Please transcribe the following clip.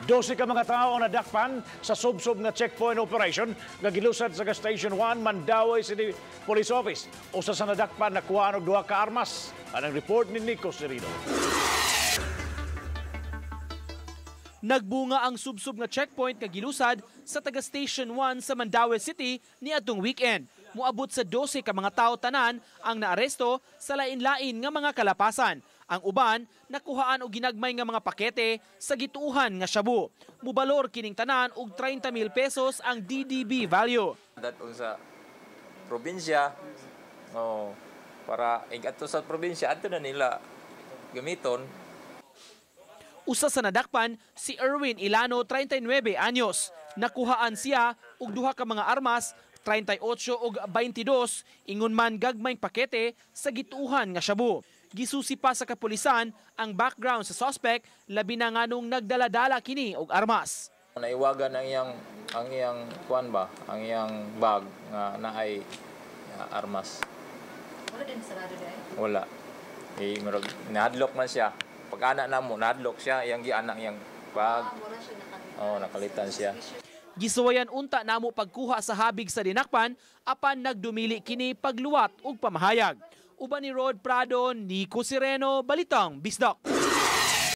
12 ka mga tao ang nadakpan sa Subsob nga checkpoint operation nga gilusad sa Station 1 Mandaue City Police Office. Usa sa nadakpan nakuha og 2 ka armas. Anang report ni Nico Serino. Nagbunga ang Subsob nga checkpoint nga gilusad sa taga Station 1 sa Mandaue City niadtong weekend. Moabot sa 12 ka mga tao tanan ang naaresto sa lain-lain nga mga kalapasan. Ang uban nakuhaan og ginagmay nga mga pakete sa gituuhan nga shabu. Mubalor kining tanan og 30,000 pesos ang DDB value. Daton sa probinsya, para ato sa probinsya ato na nila gamiton. Usa sa nadakpan si Erwin Ilano, 39 anyos. Nakuhaan siya og 2 ka mga armas, 38 ug 22 ingon man gagmayng pakete sa gituuhan nga shabu. Gisusi pa sa kapolisan ang background sa suspect labi na nganong nagdala-dala kini og armas. Naiwagan ang iyang kuan ba, ang iyang bag nga naay armas. Wala din sarado dai. Wala. Murag nahadlok man siya. Pag anak namo nahadlok siya, iyang gianak iyang bag. Nakalitan siya. Gisuwayan unta namo pagkuha sa habig sa dinakpan apan nagdumili kini pagluwat ug pamahayag. Uban ni Rod Prado, Nico Sereno, Balitang Bisdak.